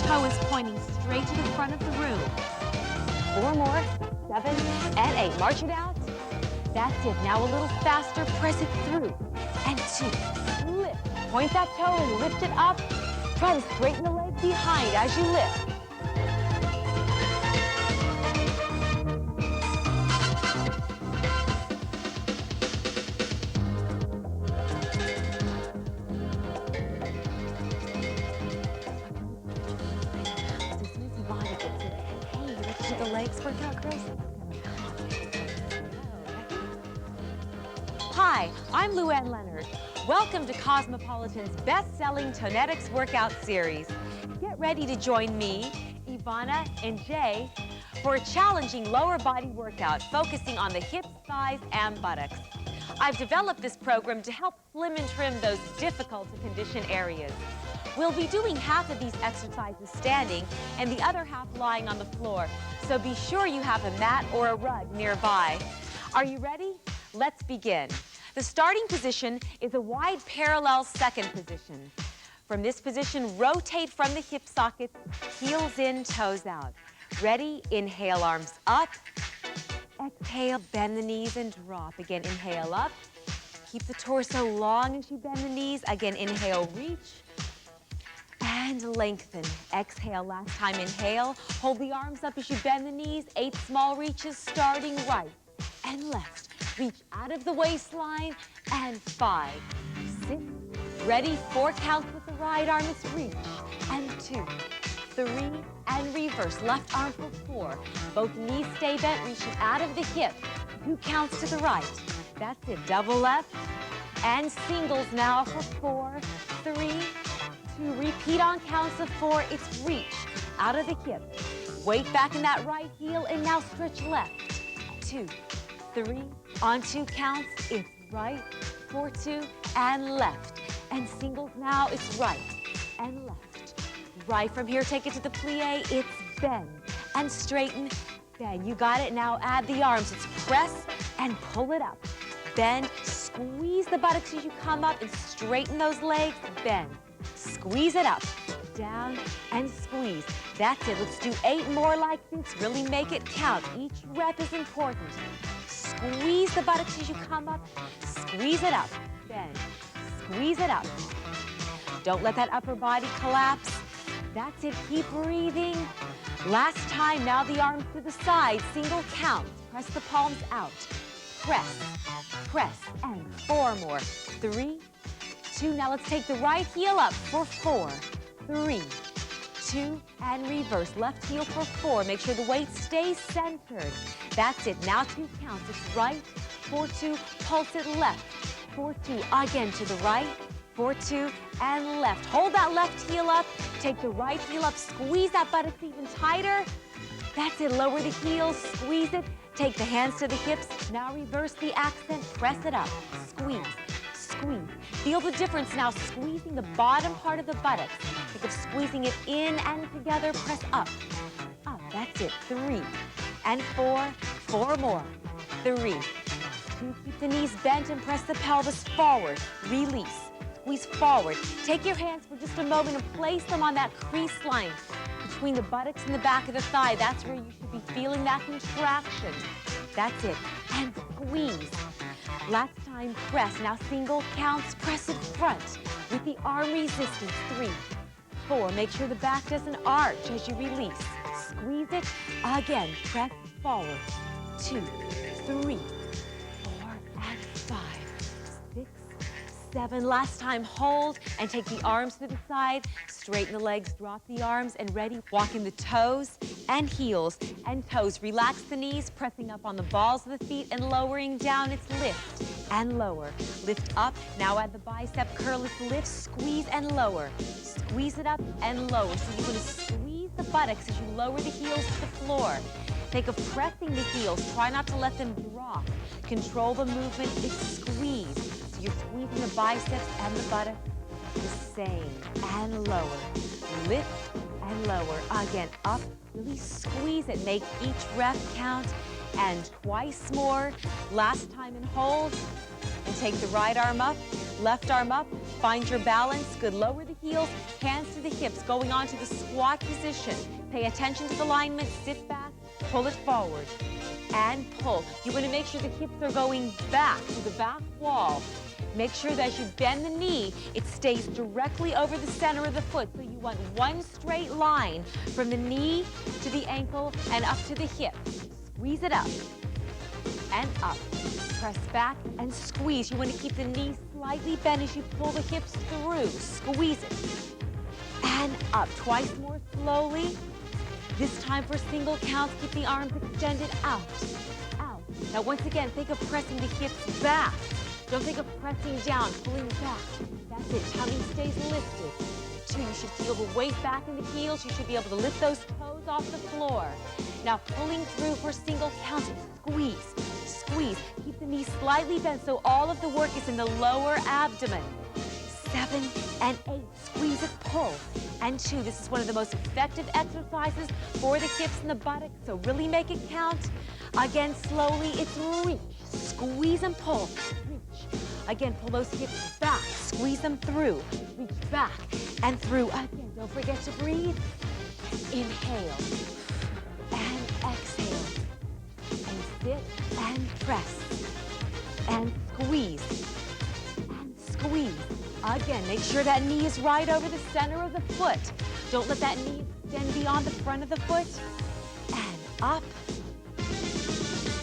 toe is pointing straight to the front of the room. 4 more, 7 and 8. March it out. That's it. Now a little faster. Press it through. And 2. Lift. Point that toe and lift it up. Try to straighten the leg behind as you lift. The legs work out, Chris? Hi, I'm Luann Leonard. Welcome to Cosmopolitan's best-selling Tonetics workout series. Get ready to join me, Ivana, and Jay for a challenging lower body workout focusing on the hips, thighs, and buttocks. I've developed this program to help slim and trim those difficult-to-condition areas. We'll be doing half of these exercises standing and the other half lying on the floor, so be sure you have a mat or a rug nearby. Are you ready? Let's begin. The starting position is a wide parallel second position. From this position, rotate from the hip sockets, heels in, toes out. Ready? Inhale, arms up. Exhale, bend the knees and drop. Again, inhale up. Keep the torso long as you bend the knees. Again, inhale, reach. And lengthen. Exhale, last time, inhale. Hold the arms up as you bend the knees. 8 small reaches, starting right and left. Reach out of the waistline, and 5, 6, ready, 4 counts with the right arm, it's reach, and 2, 3, and reverse. Left arm for 4. Both knees stay bent, reaching out of the hip. 2 counts to the right. That's it, double left, and singles now for 4, 3, 2, repeat on counts of 4, it's reach, out of the hip. Weight back in that right heel, and now stretch left. 2, 3, on 2 counts, it's right, 4, 2, and left. And singles now, it's right and left. Right from here, take it to the plie, it's bend and straighten, bend. You got it, now add the arms. It's press and pull it up. Bend, squeeze the buttocks as you come up and straighten those legs, bend. Squeeze it up, down and squeeze. That's it, let's do 8 more like this. Really make it count. Each rep is important. Squeeze the buttocks as you come up. Squeeze it up. Bend. Squeeze it up. Don't let that upper body collapse. That's it. Keep breathing. Last time. Now the arms to the side. Single count. Press the palms out. Press. Press. And 4 more. 3, 2. Now let's take the right heel up for 4, 3, 2, and reverse. Left heel for 4. Make sure the weight stays centered. That's it. Now 2 counts. It's right, 4, 2, pulse it left, 4, 2. Again to the right, 4, 2, and left. Hold that left heel up. Take the right heel up. Squeeze that buttocks even tighter. That's it. Lower the heels. Squeeze it. Take the hands to the hips. Now reverse the accent. Press it up. Squeeze. Squeeze. Feel the difference now, squeezing the bottom part of the buttocks. Think of squeezing it in and together. Press up. Up. That's it. 3 and 4. 4 more. 3, 2. Keep the knees bent and press the pelvis forward. Release. Squeeze forward. Take your hands for just a moment and place them on that crease line between the buttocks and the back of the thigh. That's where you should be feeling that contraction. That's it. And squeeze. Last time, press. Now single counts, press it front with the arm resistance. 3, 4. Make sure the back doesn't arch as you release. Squeeze it. Again, press forward. 2, 3, 4, and 5, 6, 7. Last time, hold and take the arms to the side. Straighten the legs, drop the arms, and ready. Walking the toes and heels and toes. Relax the knees, pressing up on the balls of the feet and lowering down. It's lift and lower. Lift up. Now add the bicep curl. It's lift, squeeze, and lower. Squeeze it up and lower. So you're going to squeeze the buttocks as you lower the heels to the floor. Think of pressing the heels. Try not to let them drop. Control the movement. It's squeeze. So you're squeezing the biceps and the buttocks the same. And lower. Lift and lower. Again, up. Really squeeze it. Make each rep count. And twice more. Last time, and hold. And take the right arm up. Left arm up. Find your balance. Good. Lower the heels. Hands to to the hips, going on to the squat position. Pay attention to the alignment, sit back, pull it forward, and pull. You want to make sure the hips are going back to the back wall. Make sure that as you bend the knee, it stays directly over the center of the foot. So you want one straight line from the knee to the ankle and up to the hip. Squeeze it up and up. Press back and squeeze. You want to keep the knee slightly bent as you pull the hips through. Squeeze it. And up. Twice more slowly. This time for single counts, keep the arms extended out. Out. Now once again, think of pressing the hips back. Don't think of pressing down, pulling back. That's it. Tummy stays lifted. 2, you should feel the weight back in the heels. You should be able to lift those toes off the floor. Now pulling through for single counts. Squeeze, squeeze. Keep the knees slightly bent so all of the work is in the lower abdomen. 7 and 8. Squeeze it, pull. And 2. This is one of the most effective exercises for the hips and the buttocks, so really make it count. Again, slowly, it's reach. Squeeze and pull. Again, pull those hips back, squeeze them through, reach back and through. Again, don't forget to breathe. Inhale and exhale. And sit and press. And squeeze. And squeeze. Again, make sure that knee is right over the center of the foot. Don't let that knee extend beyond the front of the foot. And up.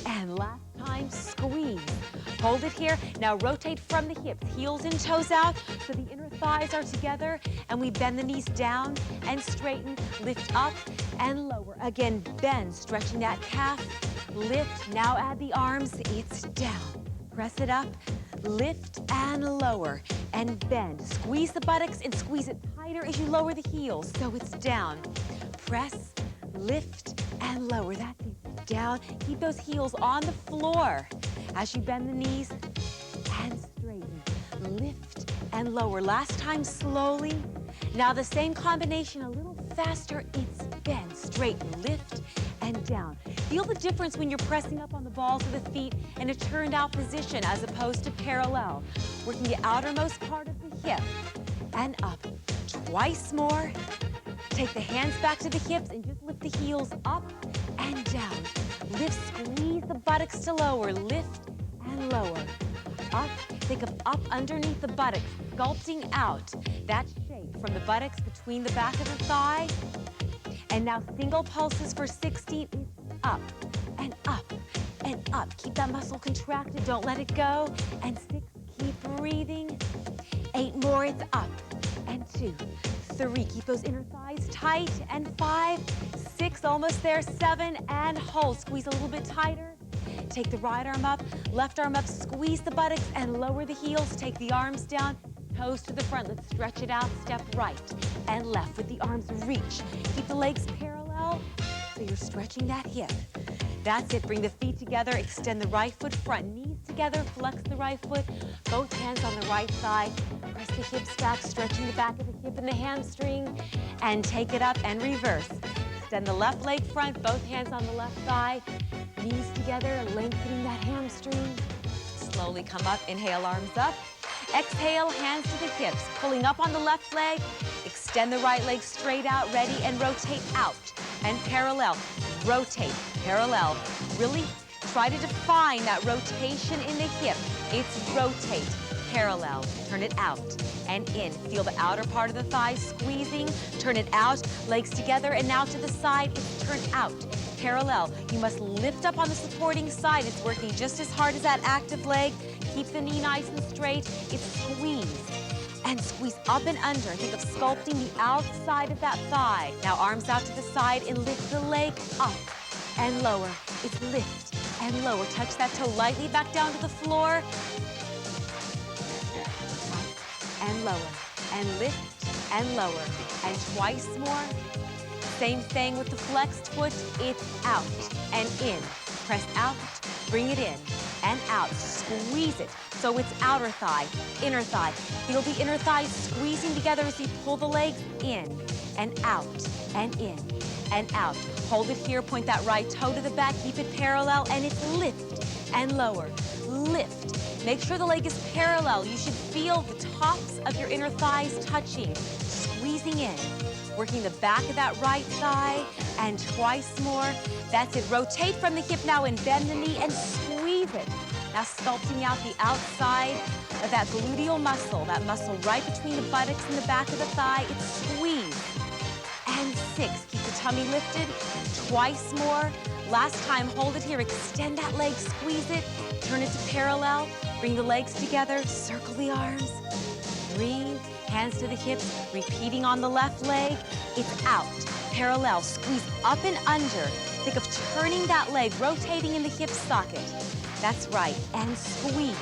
And last time, squeeze. Hold it here. Now rotate from the hips, heels and toes out, so the inner thighs are together, and we bend the knees down and straighten, lift up and lower. Again, bend, stretching that calf, lift. Now add the arms, it's down. Press it up, lift and lower, and bend. Squeeze the buttocks and squeeze it tighter as you lower the heels, so it's down. Press, lift and lower. That's it, down. Keep those heels on the floor. As you bend the knees and straighten, lift and lower. Last time, slowly. Now the same combination, a little faster. It's bend, straighten, lift and down. Feel the difference when you're pressing up on the balls of the feet in a turned out position as opposed to parallel. Working the outermost part of the hip and up. Twice more. Take the hands back to the hips and just lift the heels up and down. Lift, squeeze the buttocks to lower, lift and lower. Up, think of up underneath the buttocks, sculpting out that shape from the buttocks between the back of the thigh. And now single pulses for 60, it's up and up and up. Keep that muscle contracted, don't let it go. And 6, keep breathing. 8 more, it's up. And 2, 3, keep those inner thighs tight. And 5, 6, almost there. 7, and hold. Squeeze a little bit tighter. Take the right arm up, left arm up, squeeze the buttocks and lower the heels. Take the arms down, toes to the front. Let's stretch it out. Step right and left with the arms reach. Keep the legs parallel so you're stretching that hip. That's it. Bring the feet together. Extend the right foot front. Knees together. Flex the right foot. Both hands on the right side. Press the hips back, stretching the back of the hip and the hamstring. And take it up and reverse. Extend the left leg front. Both hands on the left thigh. Knees together, lengthening that hamstring. Slowly come up. Inhale, arms up. Exhale, hands to the hips. Pulling up on the left leg. Extend the right leg straight out. Ready, and rotate out. And parallel. Rotate, parallel. Really try to define that rotation in the hip. It's rotate, parallel. Turn it out and in. Feel the outer part of the thigh squeezing. Turn it out, legs together, and now to the side. It's turned out. Parallel. You must lift up on the supporting side. It's working just as hard as that active leg. Keep the knee nice and straight. It's squeeze and squeeze up and under. Think of sculpting the outside of that thigh. Now arms out to the side and lift the leg up and lower. It's lift and lower. Touch that toe lightly back down to the floor. And lower. And lift and lower. And twice more. Same thing with the flexed foot. It's out and in. Press out, bring it in and out. Squeeze it. So it's outer thigh, inner thigh. Feel the inner thighs squeezing together as you pull the legs in and out and in and out. Hold it here. Point that right toe to the back. Keep it parallel. And it's lift and lower. Lift. Make sure the leg is parallel. You should feel the tops of your inner thighs touching. Squeeze squeezing in. Working the back of that right thigh, and twice more. That's it. Rotate from the hip now and bend the knee and squeeze it. Now sculpting out the outside of that gluteal muscle, that muscle right between the buttocks and the back of the thigh. It's squeezed. And 6. Keep the tummy lifted. Twice more. Last time, hold it here. Extend that leg, squeeze it. Turn it to parallel. Bring the legs together. Circle the arms. Breathe. Hands to the hips. Repeating on the left leg. It's out. Parallel. Squeeze up and under. Think of turning that leg, rotating in the hip socket. That's right. And squeeze.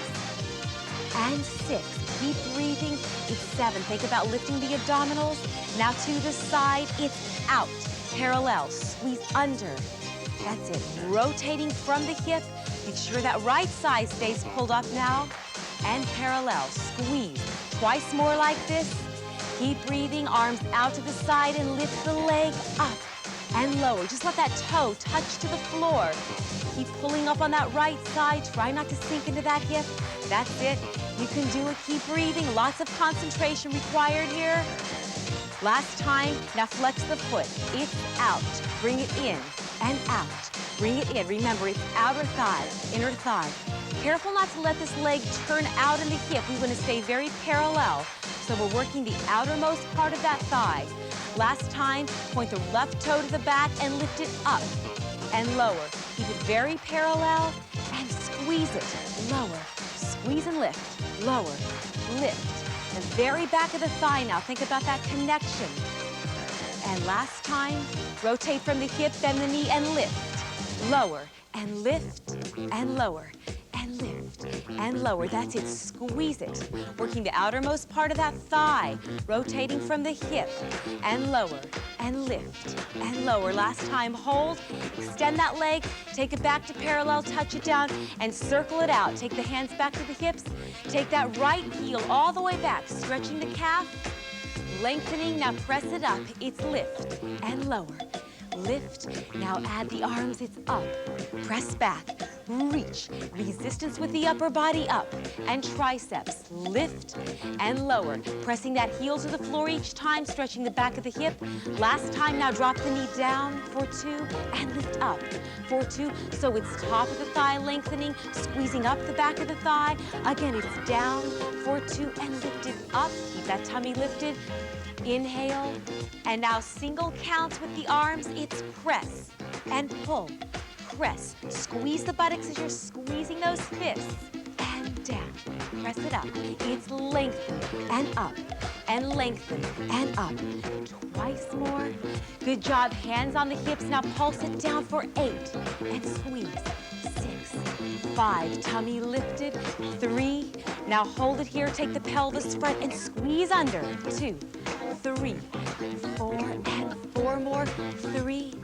And 6. Keep breathing. It's 7. Think about lifting the abdominals. Now to the side. It's out. Parallel. Squeeze under. That's it. Rotating from the hip. Make sure that right side stays pulled up now. And parallel. Squeeze. Twice more like this. Keep breathing. Arms out to the side and lift the leg up and lower. Just let that toe touch to the floor. Keep pulling up on that right side. Try not to sink into that hip. That's it. You can do it. Keep breathing. Lots of concentration required here. Last time. Now flex the foot. It's out. Bring it in and out. Bring it in. Remember, it's outer thigh, inner thigh. Careful not to let this leg turn out in the hip. We want to stay very parallel. So we're working the outermost part of that thigh. Last time, point the left toe to the back and lift it up and lower. Keep it very parallel and squeeze it. Lower. Squeeze and lift. Lower. Lift. The very back of the thigh now. Think about that connection. And last time, rotate from the hip, bend the knee, and lift. Lower, and lift, and lower, and lift, and lower. That's it. Squeeze it. Working the outermost part of that thigh. Rotating from the hip, and lower, and lift, and lower. Last time, hold. Extend that leg. Take it back to parallel. Touch it down, and circle it out. Take the hands back to the hips. Take that right heel all the way back. Stretching the calf. Lengthening. Now press it up. It's lift, and lower. Lift. Now add the arms. It's up. Press back. Reach. Resistance with the upper body up. And triceps. Lift and lower. Pressing that heel to the floor each time. Stretching the back of the hip. Last time. Now drop the knee down for 2 and lift up for 2. So it's top of the thigh lengthening. Squeezing up the back of the thigh. Again, it's down for 2 and lift it up. Keep that tummy lifted. Inhale, and now single counts with the arms. It's press and pull, press. Squeeze the buttocks as you're squeezing those fists, and down. Press it up. It's lengthen and up, and lengthen and up. Twice more. Good job. Hands on the hips. Now pulse it down for 8, and squeeze. 6, 5. Tummy lifted. 3. Now hold it here. Take the pelvis front and squeeze under. 2, 3, 4, and 4 more. 3,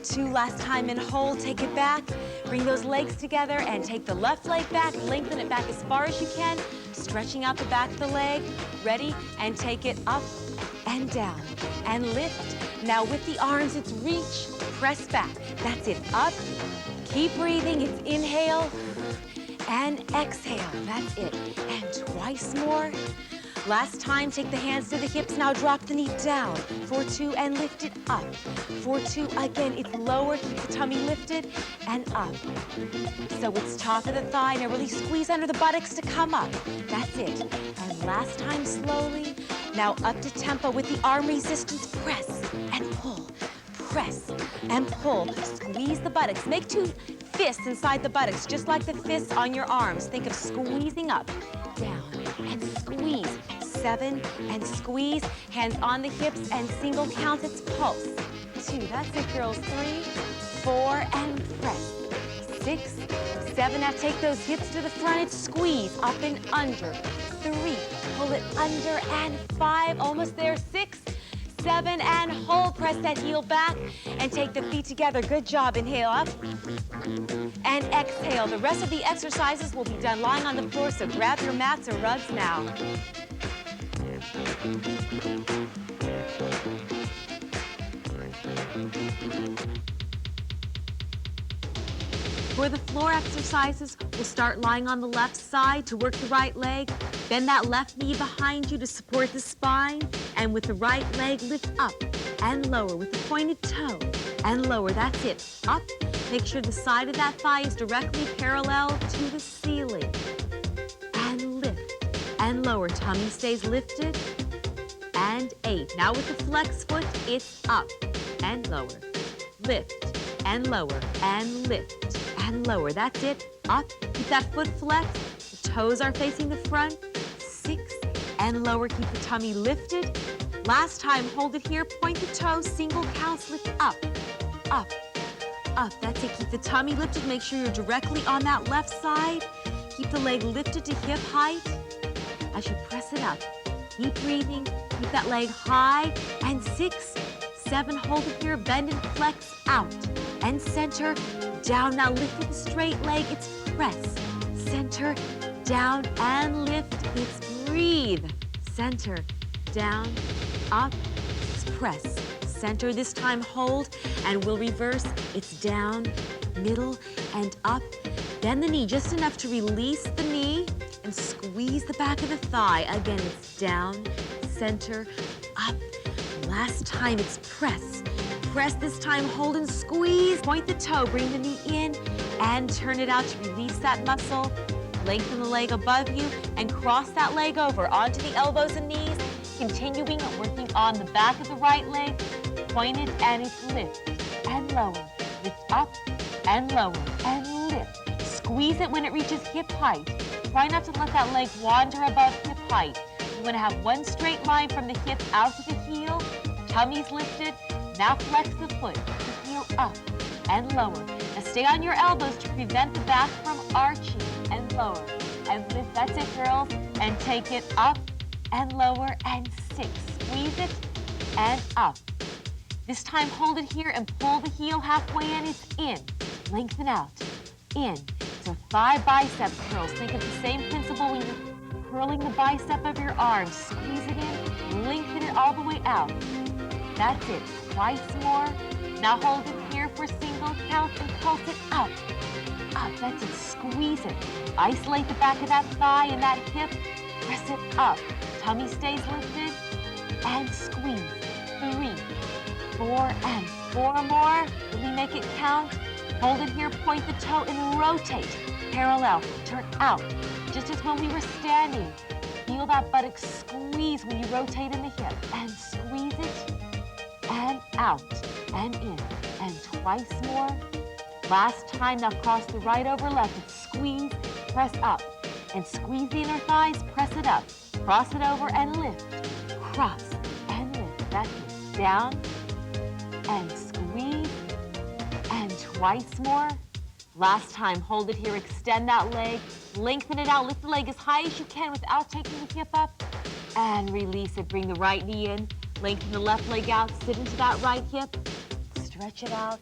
2. Last time, and hold. Take it back. Bring those legs together and take the left leg back. Lengthen it back as far as you can. Stretching out the back of the leg. Ready? And take it up and down. And lift. Now with the arms, it's reach. Press back. That's it. Up. Keep breathing. It's inhale and exhale. That's it. And twice more. Last time, take the hands to the hips. Now drop the knee down for 2 and lift it up. For 2, again, it's lower. Keep the tummy lifted and up. So it's top of the thigh. Now really squeeze under the buttocks to come up. That's it. And last time, slowly. Now up to tempo with the arm resistance. Press and pull. Press and pull. Squeeze the buttocks. Make 2 fists inside the buttocks, just like the fists on your arms. Think of squeezing up, down, and squeeze. 7, and squeeze. Hands on the hips, and single count. It's pulse. 2, that's it, girls. 3, 4, and press. 6, 7, now take those hips to the front. It's squeeze, up and under. 3, pull it under, and 5, almost there. 6, 7, and hold. Press that heel back and take the feet together. Good job. Inhale up and exhale. The rest of the exercises will be done lying on the floor, so grab your mats or rugs now. For the floor exercises, we'll start lying on the left side to work the right leg. Bend that left knee behind you to support the spine. And with the right leg, lift up and lower with the pointed toe and lower. That's it. Up. Make sure the side of that thigh is directly parallel to the ceiling. And lift and lower. Tummy stays lifted. And 8. Now with the flex foot, it's up and lower. Lift and lower and lift and lower. That's it. Up. Keep that foot flexed. The toes are facing the front. 6 and lower. Keep the tummy lifted. Last time, hold it here. Point the toe. Single counts. Lift up, up, up. That's it. Keep the tummy lifted. Make sure you're directly on that left side. Keep the leg lifted to hip height as you press it up. Keep breathing. Keep that leg high. And 6, 7. Hold it here. Bend and flex out. And center, down. Now lift with a straight leg. It's press. Center, down, and lift. It's breathe. Center, down, up. It's press. Center. This time hold, and we'll reverse. It's down, middle, and up. Bend the knee just enough to release the knee and squeeze the back of the thigh. Again, it's down, center, up. Last time, it's press. Press this time, hold and squeeze. Point the toe, bring the knee in, and turn it out to release that muscle. Lengthen the leg above you, and cross that leg over onto the elbows and knees. Continuing working on the back of the right leg. Point it, and it's lift and lower. Lift up and lower and lift. Squeeze it when it reaches hip height. Try not to let that leg wander above hip height. You want to have one straight line from the hip out to the heel. Tummy's lifted. Now flex the foot. The heel up and lower. Now stay on your elbows to prevent the back from arching. And lower and lift. That's it, girls. And take it up and lower and 6. Squeeze it and up. This time, hold it here and pull the heel halfway in. It's in. Lengthen out. In. So 5 bicep curls. Think of the same principle when you're curling the bicep of your arm. Squeeze it in. Lengthen it all the way out. That's it. Twice more. Now hold it here for single count and pulse it up. Up. That's it. Squeeze it. Isolate the back of that thigh and that hip. Press it up. Tummy stays lifted. And squeeze. 3, 4, and 4 more. Really make it count. Hold it here, point the toe, and rotate. Parallel. Turn out. Just as when we were standing. Feel that buttock squeeze when you rotate in the hip. And squeeze it. And out. And in. And twice more. Last time, now cross the right over left. It's squeeze, press up. And squeeze the inner thighs, press it up. Cross it over and lift. Cross and lift. That's it. Down and squeeze. And twice more. Last time, hold it here. Extend that leg. Lengthen it out. Lift the leg as high as you can without taking the hip up. And release it. Bring the right knee in. Lengthen the left leg out. Sit into that right hip. Stretch it out.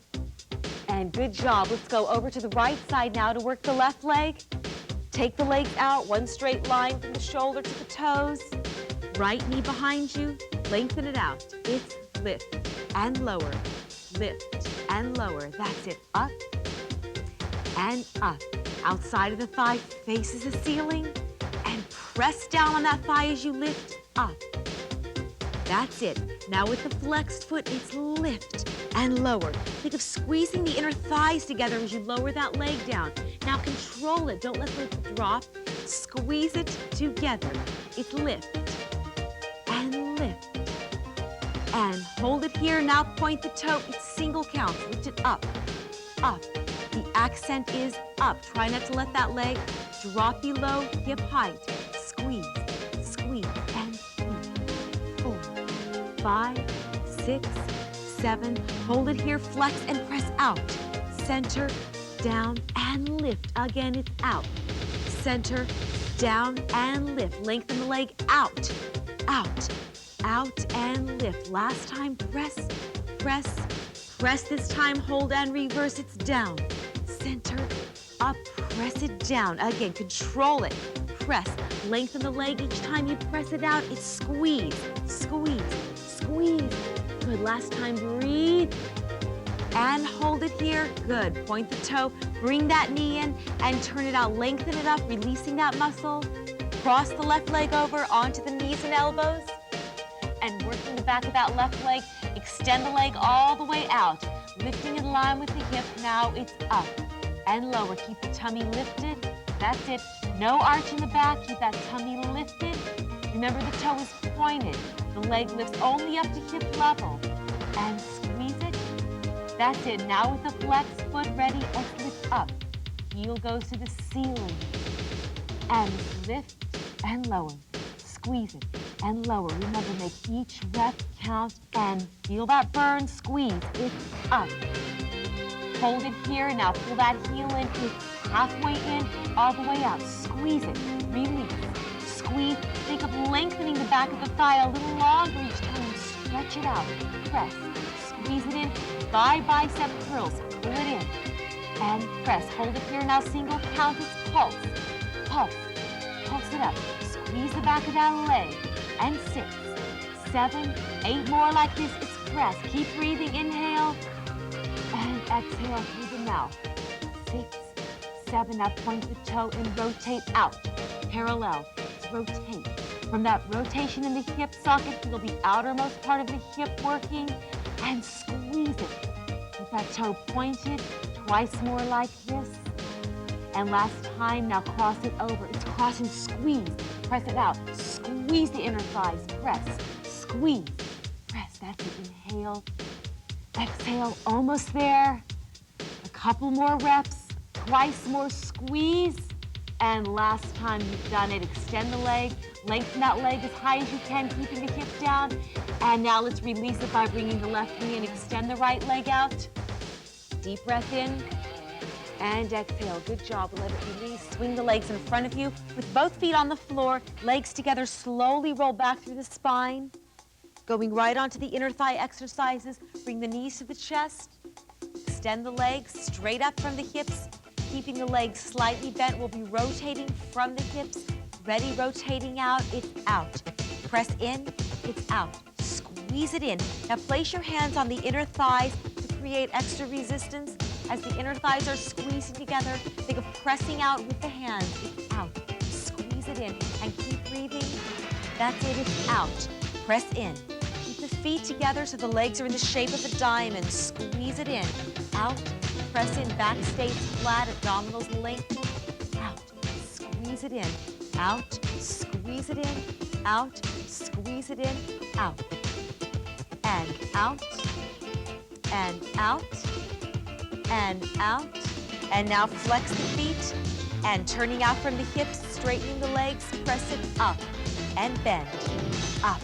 And good job. Let's go over to the right side now to work the left leg. Take the legs out, one straight line from the shoulder to the toes. Right knee behind you. Lengthen it out. It's lift and lower. Lift and lower. That's it. Up and up. Outside of the thigh faces the ceiling. And press down on that thigh as you lift up. That's it. Now with the flexed foot, it's lift and lower. Think of squeezing the inner thighs together as you lower that leg down. Now control it. Don't let the drop. Squeeze it together. It's lift and lift. And hold it here. Now point the toe. It's single count. Lift it up, up. The accent is up. Try not to let that leg drop below hip height. Squeeze, squeeze, and 4, 5, 6, 7. Hold it here. Flex and press out. Center, down, and lift. Again, it's out. Center, down, and lift. Lengthen the leg out, out, out, and lift. Last time, press, press, press. This time, hold and reverse. It's down, center, up, press it down. Again, control it. Press. Lengthen the leg each time you press it out. It's squeeze, squeeze, squeeze. Good. Last time, breathe. and hold it here. Good. Point the toe, bring that knee in and turn it out. Lengthen it up, releasing that muscle. Cross the left leg over onto the knees and elbows. And working the back of that left leg, extend the leg all the way out. Lifting in line with the hip, now it's up and lower. Keep the tummy lifted. That's it. No arch in the back, keep that tummy lifted. Remember the toe is pointed. The leg lifts only up to hip level. And squeeze it. That's it. Now with the flex foot ready, let's lift up. Heel goes to the ceiling. And lift and lower. Squeeze it and lower. Remember, make each rep count and feel that burn. Squeeze. It's up. Hold it here. Now pull that heel in. It's halfway in, all the way out. Squeeze it. Release. Squeeze. Think of lengthening the back of the thigh a little longer each time. Stretch it out. Press. Squeeze it in. Thigh bicep curls. Pull it in. And press. Hold it here. Now single count. It's pulse. Pulse. Pulse it up. Squeeze the back of that leg. And 6, 7, 8 more like this. It's press. Keep breathing. Inhale. And exhale through the mouth. 6, 7. Now point the toe and rotate out. Parallel. Rotate. From that rotation in the hip socket, feel the outermost part of the hip working. And squeeze it. With that toe pointed. Twice more like this. And last time, now cross it over. It's cross and squeeze. Press it out. Squeeze the inner thighs. Press. Squeeze. Press. That's it. Inhale. Exhale. Almost there. A couple more reps. Twice more squeeze. And last time you've done it, extend the leg. Lengthen that leg as high as you can, keeping the hip down. And now let's release it by bringing the left knee and extend the right leg out. Deep breath in. And exhale. Good job. Let it release. Swing the legs in front of you with both feet on the floor. Legs together. Slowly roll back through the spine. Going right onto the inner thigh exercises. Bring the knees to the chest. Extend the legs straight up from the hips. Keeping the legs slightly bent. We'll be rotating from the hips. Ready, rotating out. It's out. Press in. It's out. Squeeze it in. Now place your hands on the inner thighs to create extra resistance. As the inner thighs are squeezing together, think of pressing out with the hands. It's out. Squeeze it in and keep breathing. That's it. It's out. Press in. Keep the feet together so the legs are in the shape of a diamond. Squeeze it in. Out. Press in. Back stays flat. Abdominals lengthen. Out. Squeeze it in. Out. Squeeze it in. Out. Squeeze it in. Out. And out. And out. And out. And now flex the feet and turning out from the hips, straightening the legs, press it up and bend, up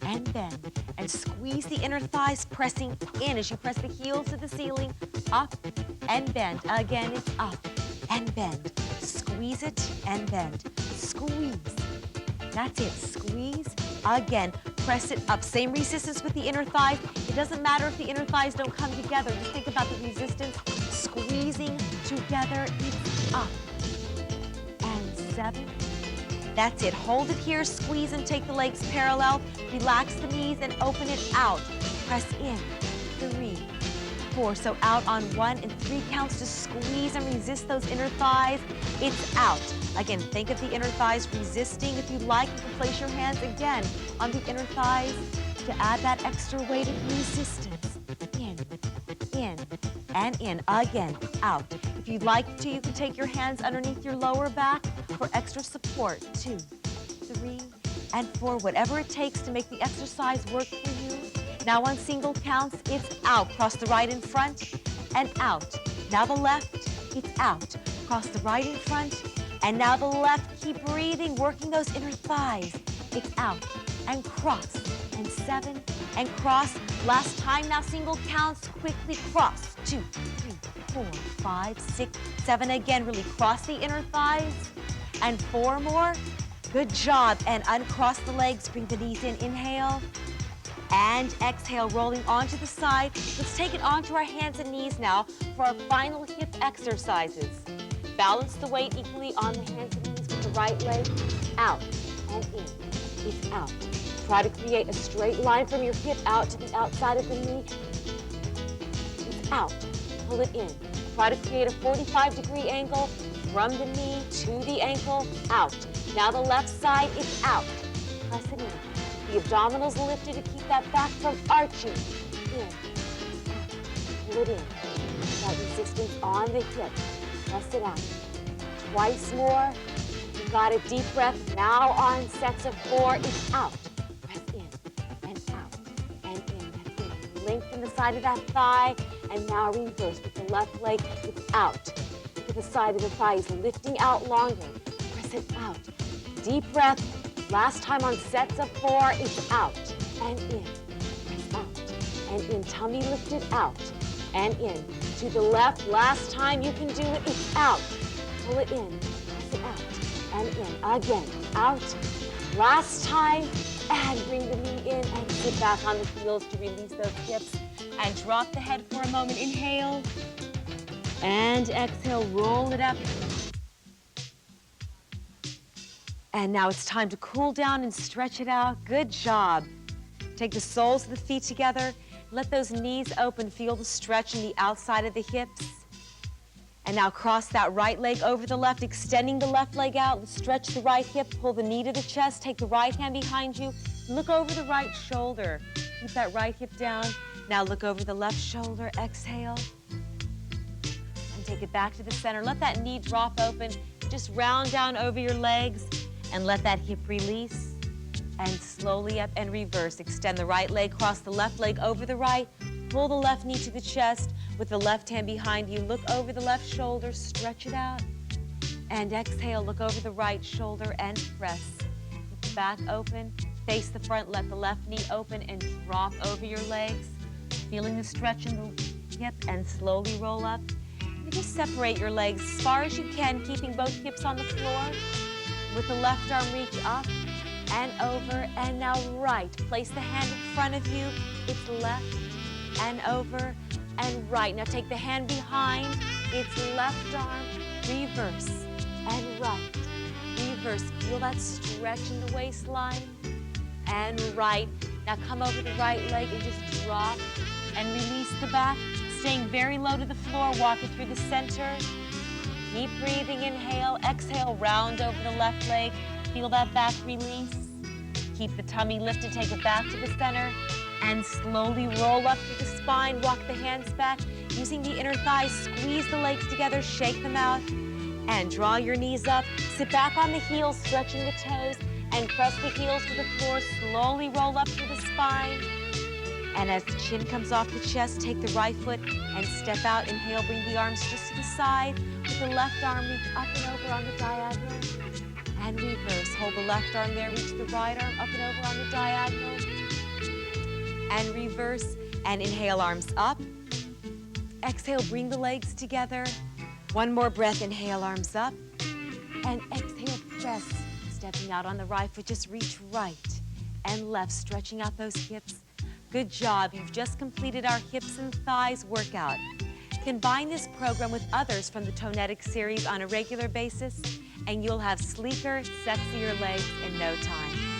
and bend. And squeeze the inner thighs, pressing in as you press the heels to the ceiling, up and bend. Again, it's up and bend. Squeeze it and bend. Squeeze. That's it. Squeeze. Again, press it up. Same resistance with the inner thighs. It doesn't matter if the inner thighs don't come together. Just think about the resistance. Squeezing together. It's up. And 7. That's it. Hold it here. Squeeze and take the legs parallel. Relax the knees and open it out. Press in. 3, 4. So out on 1 and 3 counts to squeeze and resist those inner thighs. It's out. Again, think of the inner thighs resisting. If you like, you can place your hands again on the inner thighs to add that extra weight of resistance. In, and in. Again, out. If you'd like to, you can take your hands underneath your lower back for extra support. 2, 3, and 4. Whatever it takes to make the exercise work for you. Now on single counts, it's out. Cross the right in front and out. Now the left, it's out. Cross the right in front and now the left. Keep breathing, working those inner thighs. It's out and cross and 7 and cross. Last time, now single counts, quickly cross. 2, 3, 4, 5, 6, 7. Again, really cross the inner thighs and 4 more. Good job. And uncross the legs, bring the knees in. Inhale. And exhale, rolling onto the side. Let's take it onto our hands and knees now for our final hip exercises. Balance the weight equally on the hands and knees with the right leg. Out and in. It's out. Try to create a straight line from your hip out to the outside of the knee. It's out. Pull it in. Try to create a 45-degree angle from the knee to the ankle, out. Now the left side is out. Press it in. The abdominals lifted to keep that back from arching. In, out. Pull it in. That resistance on the hip. Press it out. Twice more. You got a deep breath. Now on sets of 4, it's out. Press in and out and in. That's it. Lengthen the side of that thigh. And now reverse with the left leg. It's out. To the side of the thigh is lifting out longer. Press it out. Deep breath. Last time on sets of 4, it's out and in. Press out and in. Tummy lifted out and in. To the left. Last time you can do it. It's out. Pull it in. Press it out and in. Again. Out. Last time. And bring the knee in and sit back on the heels to release those hips. And drop the head for a moment. Inhale. And exhale. Roll it up. And now it's time to cool down and stretch it out. Good job. Take the soles of the feet together. Let those knees open. Feel the stretch in the outside of the hips. And now cross that right leg over the left, extending the left leg out. Stretch the right hip. Pull the knee to the chest. Take the right hand behind you. Look over the right shoulder. Keep that right hip down. Now look over the left shoulder. Exhale. And take it back to the center. Let that knee drop open. Just round down over your legs and let that hip release. And slowly up and reverse. Extend the right leg, cross the left leg over the right. Pull the left knee to the chest with the left hand behind you. Look over the left shoulder, stretch it out. And exhale, look over the right shoulder and press. Keep the back open, face the front, let the left knee open and drop over your legs. Feeling the stretch in the hip and slowly roll up. You just separate your legs as far as you can, keeping both hips on the floor. With the left arm, reach up and over, and now right. Place the hand in front of you. It's left and over and right. Now take the hand behind. It's left arm, reverse and right. Reverse. Feel that stretch in the waistline and right. Now come over the right leg and just drop and release the back. Staying very low to the floor, walk it through the center. Keep breathing, inhale, exhale, round over the left leg. Feel that back release. Keep the tummy lifted, take it back to the center. And slowly roll up through the spine, walk the hands back. Using the inner thighs, squeeze the legs together, shake them out. And draw your knees up. Sit back on the heels, stretching the toes. And press the heels to the floor, slowly roll up through the spine. And as the chin comes off the chest, take the right foot and step out. Inhale, bring the arms just to the side. With the left arm, reach up and over on the diagonal. And reverse. Hold the left arm there, reach the right arm up and over on the diagonal. And reverse. And inhale, arms up. Exhale, bring the legs together. One more breath, inhale, arms up. And exhale, press. Stepping out on the right foot, just reach right and left, stretching out those hips. Good job. You've just completed our hips and thighs workout. Combine this program with others from the Tonetics series on a regular basis, and you'll have sleeker, sexier legs in no time.